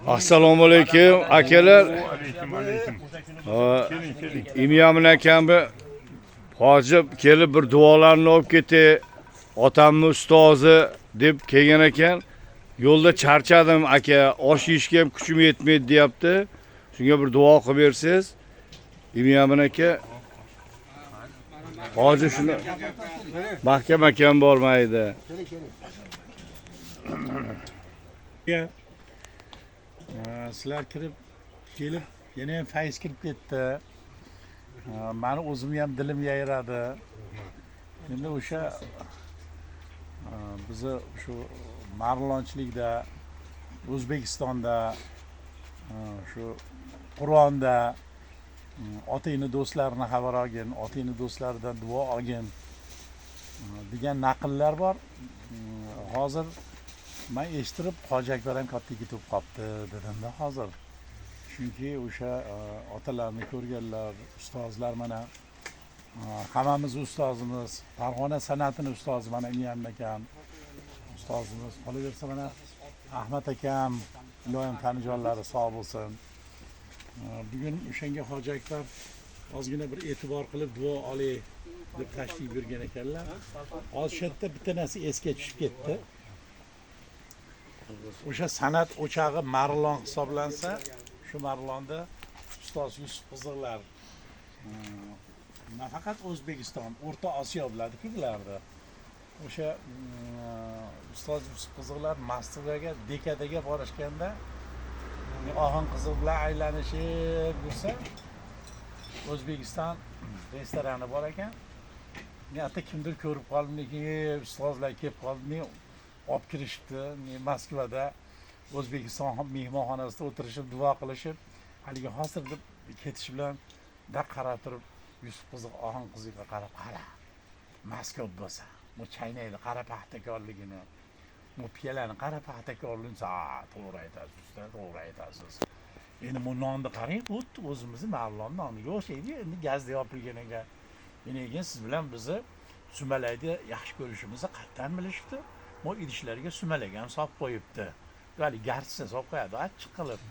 Assalomu alaykum akalar. Imyomin akamni hojib kelib bir duolarni olib ketdi. Otamni ustozi deb kelgan ekan. Yo'lda charchadim aka, osh yeyishga ham kuchim yetmaydi deyapti. Shunga bir duo qilib bersangiz. Imyomin aka hojib shuni mahkam akam bormaydi. Sizlar kelib yana ham fayz kirib ketdi. Meni o'zimni ham dilim yayradi. Endi o'sha bizni shu marlonchilikda O'zbekistonda shu Qur'onda otangni do'stlarini xabar olgin, otangni do'stlaridan duo olgin degan naqllar bor. Hozir men eshittirib Hoji Akbar ham katta ketib qolibdi dedimda hozir. Chunki o'sha otalarni ko'rganlar, ustozlar mana hammamiz ustozimiz, Farg'ona san'atini ustozi mana Imyomin akam ustozimiz. Qolaversa mana Ahmad akam, iloyim tanijonlari sog' bo'lsin. Bugun o'shanga Hoji Akbar ozgina bir e'tibor qilib duo olay deb tashrif bergan ekanlar. Hozir shu yerda bitta narsa esga tushib ketdi. O'sha san'at o'chog'i Marlon hisoblansa, shu Marlonda ustoz Yusuf Qiziqlar nafaqat O'zbekiston, O'rta Osiyo biladi-ku bularda. O'sha ustoz Yusuf Qiziqlar Moskvaga dekadaga borishganda ohang qiziq bilan aylanishib yursa, O'zbekiston restorani bor ekan. Hatta kimdir ko'rib qolibdiki, ustozlar kelib qoldi, olib kirishibdi. Moskvada O'zbekiston mehmonxonasida o'tirishib, duo qilishib, haligi hozir deb ketish bilan qarab turib, Yusuf Qiziq ohang qiziqqa qarab, qara. Moskva bo'lsa, bu chaynaydi, qara paxtakorligini. Bu piyalani qara paxtakorligini, to'g'ri aytasiz, to'g'ri aytasiz. Endi bu nonni qarang, xuddi o'zimizni Marlon noniga o'xshaydi. Endi gazda yopilgan ekan. Lekin siz bilan bizni sumalayni yaxshi ko'rishimizni qattan bilishibdi. Bu idishlarga sumalak ham solib qo'yibdi. Vali garchini solib qo'yadi, achchiq qilib.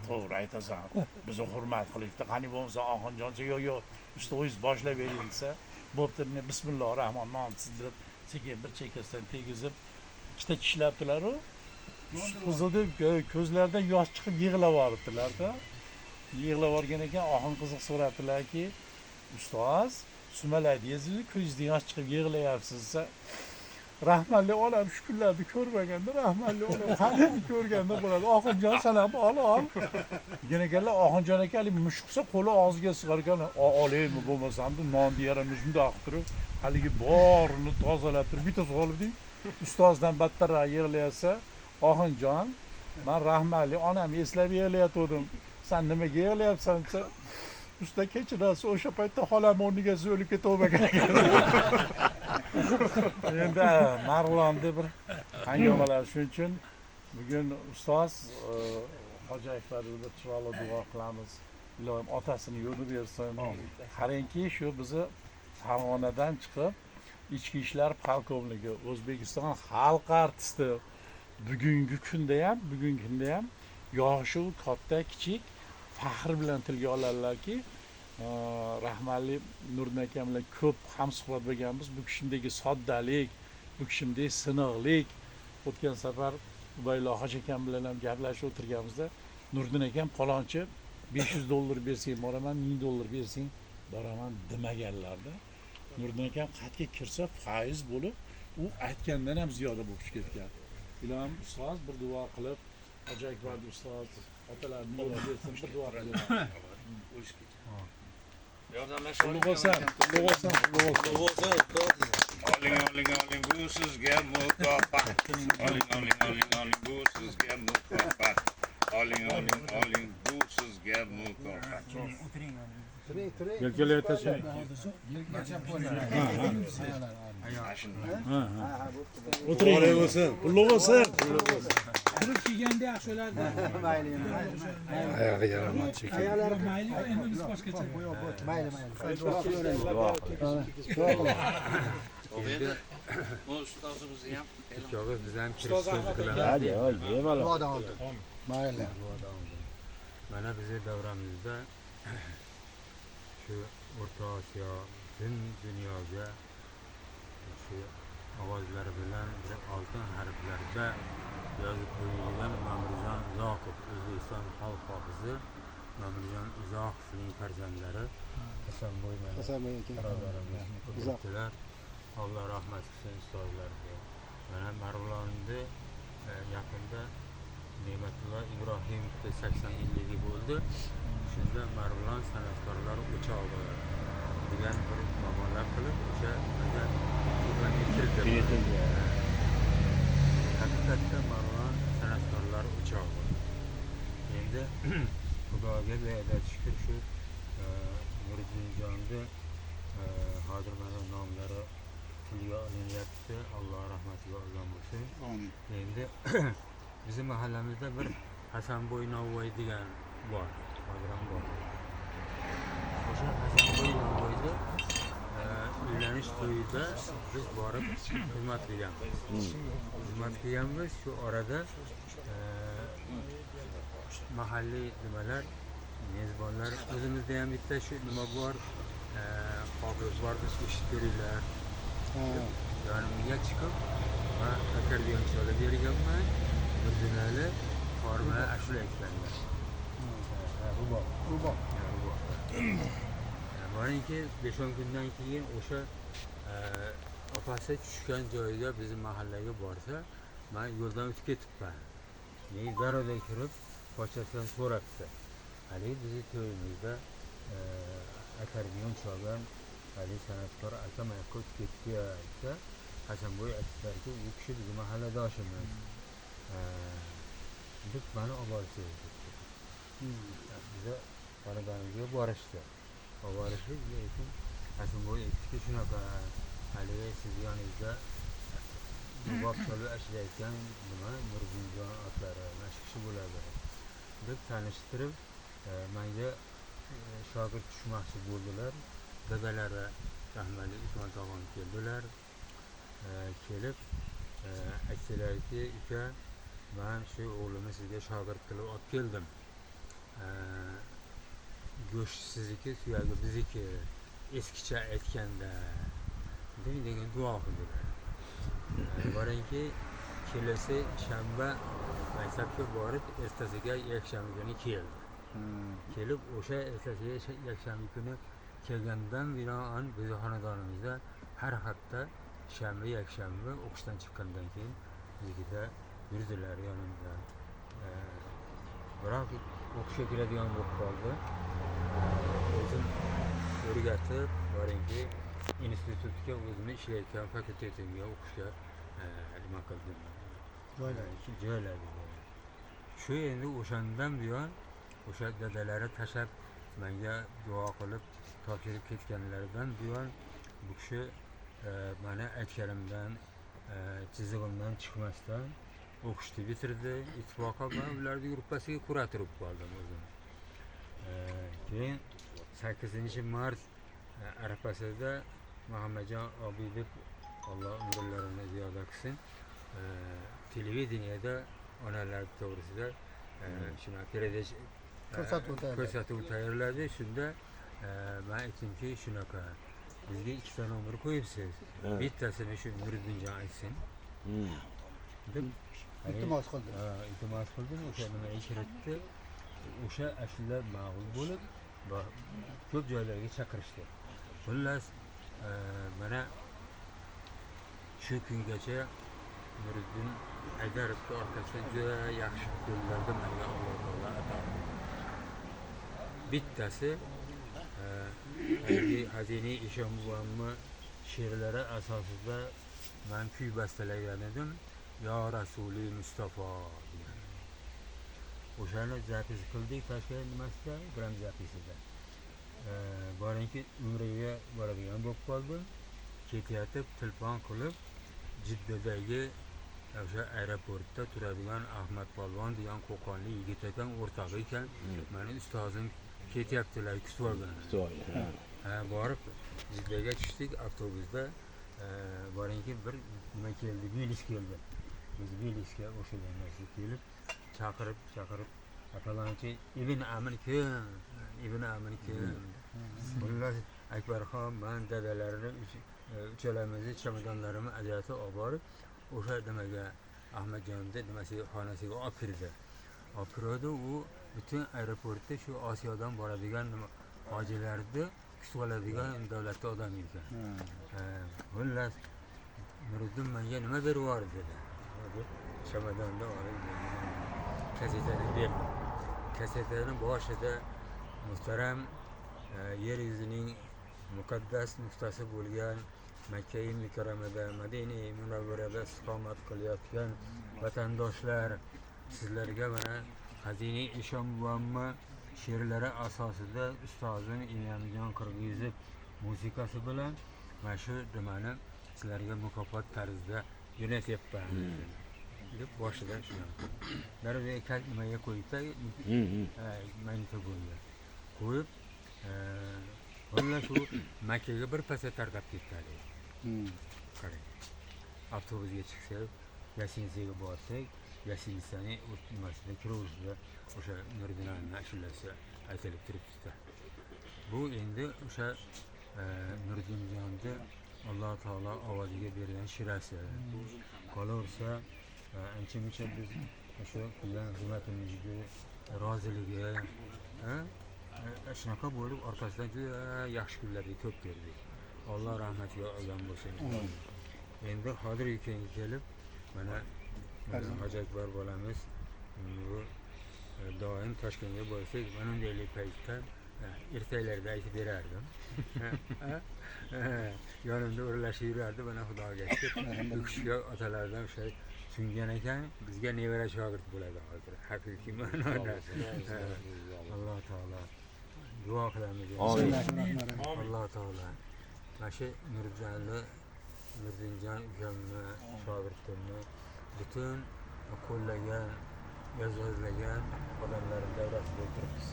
To'g'ri aytasan. Bizni hurmat qilibdi. Qani bo'lmasa Oxunjoncha yo'q, ustoz boshlab bering desa, bo'pti, Bismillahirrohmanirrohim sindirib, sekin bir chekkasidan tegizib, ikkita tishlabdilar-ku. Qiziqdi, ko'zlaridan yosh chiqib yig'lab yuboribdilar-da. Yig'lab yuborgan ekan, ohang qiziq so'rabdilar-ki, ustoz, sumalayingizmi, ko'zingizdan yosh chiqib yig'layapsiz. Rahmatli olam shu kunlarni ko'rmaganda, rahmatli olam qanday ko'rganda bo'ladi. Oxunjon san ham ol. Degan ekanlar, Oxunjon aka hali mushuksa qo'li og'ziga sig'argan, olaymi bo'lmasam-da nonni yaramiz bundoq turib, haligi borini tozalab turib, bitta olibdi. Ustozdan battarroq yig'layapsa, Oxunjon, men rahmatli onam eslab yig'layotgandim. Sen nimaga yig'layapsan desa, usta kechirasiz, o'sha paytda xolam o'rniga o'lib ketolmagan ekan. Endi Marlonda bir hangomalar shuning uchun bugun ustoz Hoji Akbarga bir chiroyli duo qilamiz. Ilohim otasini yo'lini bersin. Qarangki, shu bizni Farg'onadan chiqib ichki ishlar polkovniki, O'zbekiston xalq artisti bugungi kunda ham yoshi katta, kichik faxr bilan tilga oladilarki, rahmatli Nurdin akam bilan ko'p hamsuhbat bo'lganmiz. Bu kishimdagi soddalik, bu kishimdagi siniqlik. O'tgan safar Ubaylo Hoji akam bilan ham gaplashib o'tirganimizda, Nurdin akam palonchi $500 bersang boraman, $1000 bersang boraman demaganlarda. Nurdin akam xatga kirsa faiz bo'lib, u aytgandan ham ziyoda bo'lib ketgan. Ilohim ustoz bir duo qilib, Hoji Akbar ustoz otalarning yo'li bersin, bir duo qilaman. Ulug' bo'lsin. Oling bu sizga mukofot. Oling bu sizga mukofot. Oling bu sizga mukofot. Kelkelayotashin. O'tiring bo'lsin. Ulug' bo'lsin. Turib kelganda yaxshi o'lardi. Oyog'i yaraman chekadi. Mayli, endi biz boshqacha. Mayli. Bu ustozimizni ham Biz ham kirishimiz bilan. Duodan oldi. Mayli. Mana bizni davramizda shu O'rta Osiyo, butun dunyoga shu ovozlari bilan bir oltin harflarda yozib qo'yilgan Ma'murjon Uzoqov, O'zbekiston xalq hofizi Ma'murjon Uzoqovning farzandlari Hasanboy mana birodarimizni ko'ribdilar. Alloh rahmat qilsin ustozlarga. Mana Marg'ilonni yaqinda Ne'matullo Ibrohimovni 80 yilligi bo'ldi. Shunda Marg'ilon san'atkorlar o'chog'i degan bir maqola qilib o'sha keltirdi. Haqiqatda Marg'ilon san'atkorlar o'chog'i. Endi Xudoga beadad shukr shu Nuriddinjonni hozir mana nomlari tilga olinyapti. Alloh rahmatiga olgan bo'lsin. Amin. Endi bizim mahallemizde bir Hasanboy Navvoy degan bor. Hozir ham bor. O'sha Hasanboy Navvoyda uylanish to'yida biz borib xizmat qilganmiz. Xizmat qilganmiz. Shu orada mahalliy nimalar, mezbonlar, o'zimizda ham bitta shu nima bor, qobil bor, biz eshitib ko'ringlar. Yonimga chiqib, men akordeon chalib berganman. O'zlari forma ashula aytganlar. Rubob. Boringki 5-10 kundan keyin o'sha opasi tushgan joyiga bizim mahallaga borsa, men yo'ldan o'tib ketibman. Men daroda kirib, pochasidan so'rabdi. Haligi bizni to'yimizda akordeon chalgan hali san'atkor akam yoqqa o'tib ketdi desa, Hasanboy aytdilarki, u kishi bizim mahalladoshimiz. Deb mani olib borishdi. Biza xonadonimizga borishdi. Olib borishdi, lekin Hasanboy aytdiki, shunaqa haligi siz yoningizda rubob chalib ashlayotgan nima Nuriddinjon otlari mana shu kishi bo'ladi deb tanishtirib, menga shogird tushmoqchi bo'ldilar. Dadalari rahmatli Usmon tog'am keldilar. Kelib aytdilarki, uka, men shu o'g'limni sizga shogird qilib olib keldim. Go'sht sizniki, suyagi bizniki, eskicha aytganda degan duo qildilar. Boringki, kelasi shanba maktabga borib, ertasiga yakshanba kuni keldi. Kelib o'sha ertasiga yakshanba kuni kelgandan binoan bizni xonadonimizda har hafta shanba yakshanba o'qishdan chiqqandan keyin bizga yurdilar yonimda. Biroq o'qishga keladigan bo'lib qoldi. O'zim o'rgatib, boringki institutga o'zimni ishlayotgan fakultetimga o'qishga nima qildim. Joyladim. Shu endi o'shandan buyon o'sha dadalari tashlab menga duo qilib topshirib ketganlaridan buyon bu kishi mana aytganimdan chizig'imdan chiqmasdan o'qishni bitirdi. Ittifoqo men ularning gruppasiga kurator bo'lib qoldim o'zim. Keyin 8-mart arafasida Muhammadjon Obidov, Alloh umrlarini ziyoda qilsin, televideniyada onalar to'g'risida shunaqa ko'rsatuv tayyorladi. Shunda men aytdimki, shunaqa bizga 2 ta nomer qo'yibsiz. Bittasini shu Nuriddinjon aytsin. Deb iltimos qildim. O'sha nimaga kiritdi. O'sha ashula ma'qul bo'lib, ko'p joylarga chaqirishdi. Xullas, mana shu kungacha Nuriddin Aydarovning orqasidan juda yaxshi qo'llarda menga Alloh taolo ato qildi. Bittasi Hazini Eshonbuvamni she'rlari asosida men kuy bastalagan edim. Yo Rasuli Mustafa degan. O'shani zapis qildik Toshkent nimasida, gram zapisida. Boringki umraga boradigan bo'lib qoldim. Ketayotib telefon qilib Jiddadagi o'sha aeroportda turadigan Ahmad Polvon degan Qo'qonli yigit ekan, o'rtog'i ekan. Meni ustozim ketyaptilar, kutib olgan. Borib Jiddaga tushdik avtobusda. Boringki bir nima keldi, Bilis keldi. Biz Bilisga o'sha narsa kelib chaqirib atalanchi ibn amir kim xullas akbarxon man dadalarini uchalamizni chamadonlarimni ajratib olib borib o'sha nimaga ahmadjonni nimasiga xonasiga olib kirdi. Olib kiradi, u butun aeroportda shu Osiyodan boradigan hojilarni kutib oladigan davlatda odam ekan. Xullas Nuriddin menga nima berib yubordi dedi. Chamadonda olib kasetani berdi. Kasetani boshida muhtaram yer yuzining muqaddas nuqtasi bo'lgan Makka-i Mukarramada, Madina-i Munawvarada istiqomat qilayotgan vatandoshlar, sizlarga mana Xazina Eshonbuvamni she'rlari asosida ustozim Inomjon Qirg'izov musiqasi bilan mana shu nimani sizlarga mukofot tarzida jo'natyapman deb boshidan shunaqa darvozaga nimaga qo'yibda magnitofonga qo'yib xullas u Makkaga bir pasda tarqab ketdi. Qarang, avtobusga chiqsak, Yasinsaga borsak, Yasinsani nimasida kirovishda o'sha Nuriddinning ashulasi aytilib turibdi. Bu endi o'sha Nuriddinjonni Alloh taolo ovoziga bergan shirasi. Qolaversa, ancha-muncha biz o'sha qilgan xizmatimizga roziligi, shunaqa bo'lib orqasidan juda yaxshi kunlarga ko'p ko'rdik. Alloh rahmatiga olgan bo'lsin. Endi hozirgi kunga kelib mana Hoji Akbar bolamiz bu doim Toshkentga bo'lsak, mana bunday paytda ertaklarda aytib berardim. Yonimda o'rlashib yurardi, mana Xudoga shukr. Bu kishiga otalardan o'sha tushungan ekan, bizga nevara shogird bo'ladi hozir. Haqiqiy ma'noda. Alloh taolo duo qilamiz. Alloh taolo mana shu Nuriddinjon ukamni, shogirdimni butun qo'llagan, e'zozlagan odamlar davrasida o'tiribmiz.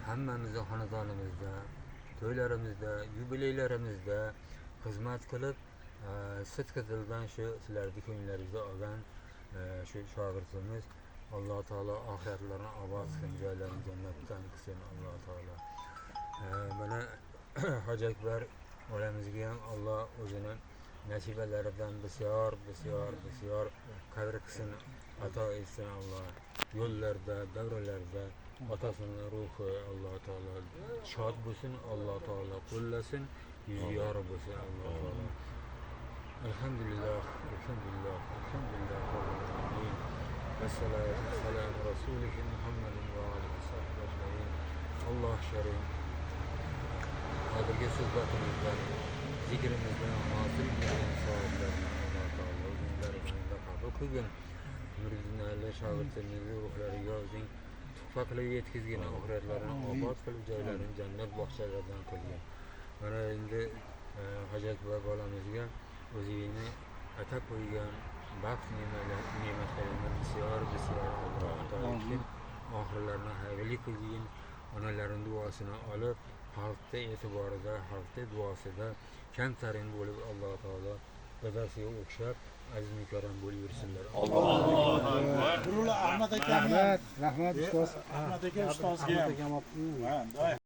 Hammamizni xonadonimizda, to'ylarimizda, yubileylarimizda xizmat qilib, sidqidildan shu sizlarni ko'nglaringizda olgan shu shogirdimiz Alloh taolo oxiratlarini obod qilsin, joylarini jannatdan qilsin Alloh taolo. Mana Hoji Akbar olamizga ham Alloh o'zini nasibalaridan bisyor qadr qilsin, ato etsin Alloh. Yo'llarda, davralarda otasinin ruhi Alloh taolo shod bo'lsin, Alloh taolo qo'llasin, yuzi yorug' bo'lsin Alloh taolo. Alhamdulillah. Vessalatu vesselamu Resulih Muhammedin ve alihi sahbihi ecmaîn. Allah şerim. Hozirgi suhbatimizdan, zikrimizdan hosil bo'lgan savatlarni Alloh taolo o'zlariga qabul qilgin. Nuriddinali shogirdimizni ruhlariga o'zing tuhfa qilib yetkazgin, oxiratlarini obod qilib, joylarini jannat bog'chalaridan qilgin. Mana endi Hoji Akbar bolamizga o'zingni atab qo'ygan baxt ne'matlarini bisyor Alloh ato etsin. Oxirlarini xayrli qilgin. Onalaring duosini olib, xalqda e'tiborida, xalqda duosida kamtarin bo'lib Alloh taolo dadasiga o'xshab aziz mukarram bo'lib yursinlar. Ahmad aka, rahmat ustoz. Ahmad aka ustozga ham